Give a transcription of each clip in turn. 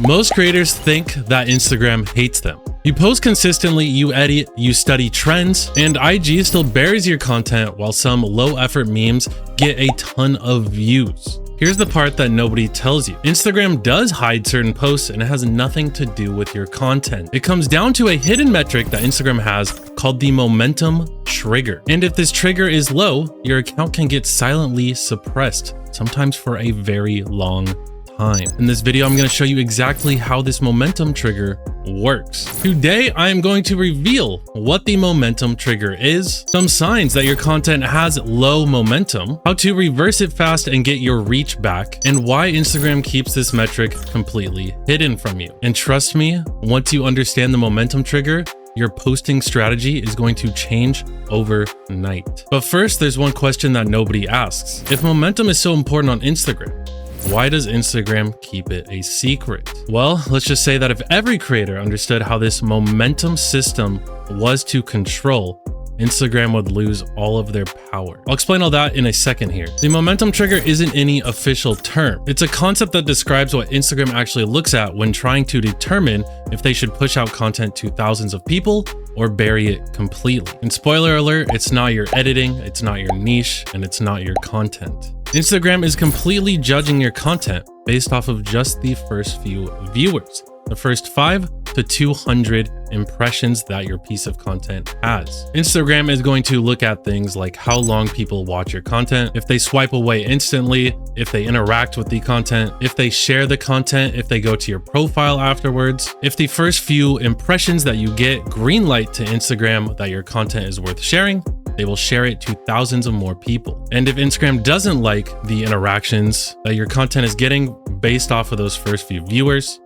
Most creators think that Instagram hates them. You post consistently, you edit, you study trends, and IG still buries your content while some low-effort memes get a ton of views. Here's the part that nobody tells you. Instagram does hide certain posts and it has nothing to do with your content. It comes down to a hidden metric that Instagram has called the momentum trigger. And if this trigger is low, your account can get silently suppressed, sometimes for a very long time. In this video, I'm going to show you exactly how this momentum trigger works. Today, I am going to reveal what the momentum trigger is, some signs that your content has low momentum, how to reverse it fast and get your reach back, and why Instagram keeps this metric completely hidden from you. And trust me, once you understand the momentum trigger, your posting strategy is going to change overnight. But first, there's one question that nobody asks. If momentum is so important on Instagram, why does Instagram keep it a secret? Well, let's just say that if every creator understood how this momentum system was to control, Instagram would lose all of their power. I'll explain all that in a second here. The momentum trigger isn't any official term. It's a concept that describes what Instagram actually looks at when trying to determine if they should push out content to thousands of people or bury it completely. And spoiler alert, it's not your editing, it's not your niche, and it's not your content. Instagram is completely judging your content based off of just the first few viewers, the first 5 to 200 impressions that your piece of content has. Instagram is going to look at things like how long people watch your content, if they swipe away instantly, if they interact with the content, if they share the content, if they go to your profile afterwards. If the first few impressions that you get green light to Instagram that your content is worth sharing, they will share it to thousands of more people. And if Instagram doesn't like the interactions that your content is getting based off of those first few viewers,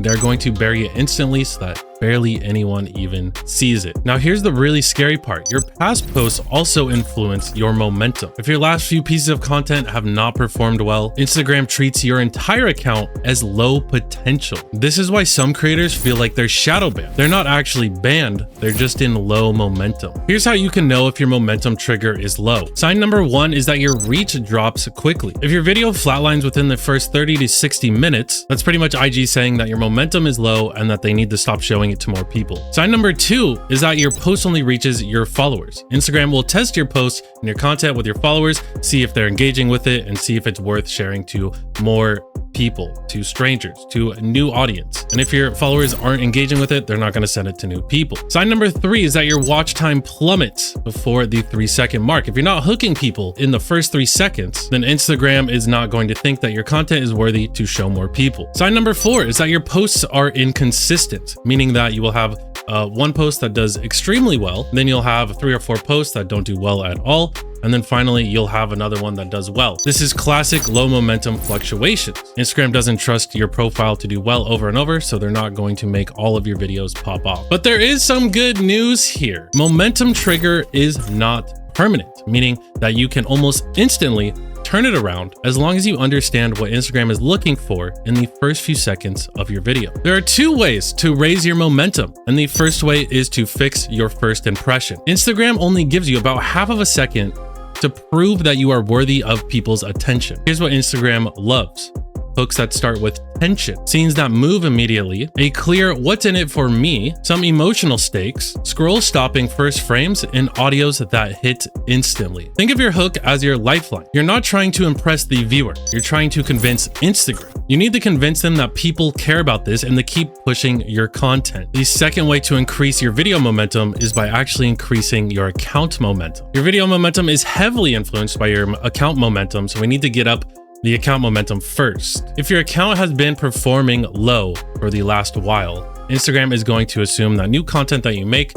they're going to bury it instantly so that barely anyone even sees it. Now, here's the really scary part. Your past posts also influence your momentum. If your last few pieces of content have not performed well, Instagram treats your entire account as low potential. This is why some creators feel like they're shadow banned. They're not actually banned, they're just in low momentum. Here's how you can know if your momentum trigger is low. Sign number 1 is that your reach drops quickly. If your video flatlines within the first 30 to 60 minutes, that's pretty much IG saying that your momentum is low and that they need to stop showing it to more people. Sign number 2 is that your post only reaches your followers. Instagram will test your posts and your content with your followers, see if they're engaging with it, and see if it's worth sharing to more people, to strangers, to a new audience. And if your followers aren't engaging with it, they're not going to send it to new people. Sign number 3 is that your watch time plummets before the 3-second mark. If you're not hooking people in the first 3 seconds, then Instagram is not going to think that your content is worthy to show more people. Sign number 4 is that your posts are inconsistent, meaning that you will have one post that does extremely well, then you'll have 3 or 4 posts that don't do well at all, and then finally you'll have another one that does well. This is classic low momentum fluctuations. Instagram doesn't trust your profile to do well over and over, so they're not going to make all of your videos pop off. But there is some good news here. Momentum trigger is not permanent, meaning that you can almost instantly turn it around as long as you understand what Instagram is looking for in the first few seconds of your video. There are 2 ways to raise your momentum, and the first way is to fix your first impression. Instagram only gives you about half of a second to prove that you are worthy of people's attention. Here's what Instagram loves: hooks that start with tension, scenes that move immediately, a clear what's in it for me, some emotional stakes, scroll stopping first frames, and audios that hit instantly. Think of your hook as your lifeline. You're not trying to impress the viewer, you're trying to convince Instagram. You need to convince them that people care about this and to keep pushing your content. The second way to increase your video momentum is by actually increasing your account momentum. Your video momentum is heavily influenced by your account momentum, so we need to get up the account momentum first. If your account has been performing low for the last while, Instagram is going to assume that new content that you make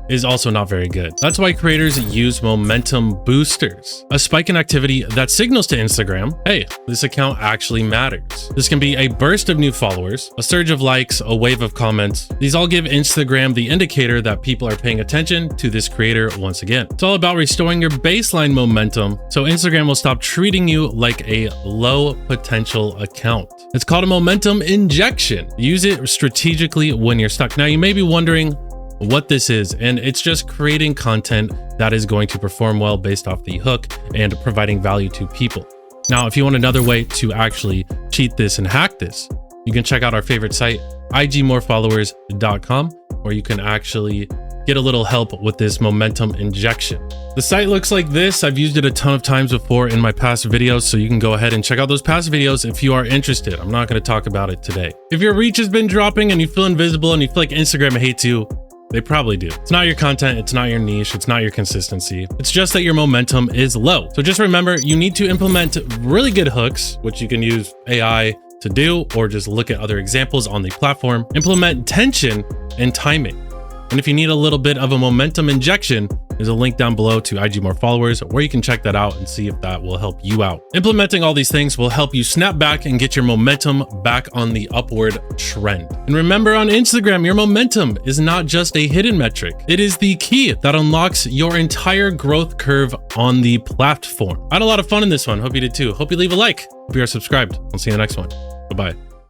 is also not very good. That's why creators use momentum boosters, a spike in activity that signals to Instagram, hey, this account actually matters. This can be a burst of new followers, a surge of likes, a wave of comments. These all give Instagram the indicator that people are paying attention to this creator once again. It's all about restoring your baseline momentum so Instagram will stop treating you like a low potential account. It's called a momentum injection. Use it strategically when you're stuck. Now, you may be wondering what this is, and it's just creating content that is going to perform well based off the hook and providing value to people. Now, if you want another way to actually cheat this and hack this, you can check out our favorite site, igmorefollowers.com, where you can actually get a little help with this momentum injection. The site looks like this. I've used it a ton of times before in my past videos, so you can go ahead and check out those past videos if you are interested. I'm not going to talk about it today. If your reach has been dropping and you feel invisible and you feel like Instagram hates you, they probably do. It's not your content, it's not your niche, it's not your consistency. It's just that your momentum is low. So just remember, you need to implement really good hooks, which you can use AI to do, or just look at other examples on the platform. Implement tension and timing. And if you need a little bit of a momentum injection, there's a link down below to IG More Followers where you can check that out and see if that will help you out. Implementing all these things will help you snap back and get your momentum back on the upward trend. And remember, on Instagram, your momentum is not just a hidden metric. It is the key that unlocks your entire growth curve on the platform. I had a lot of fun in this one. Hope you did too. Hope you leave a like. Hope you are subscribed. I'll see you in the next one. Bye-bye.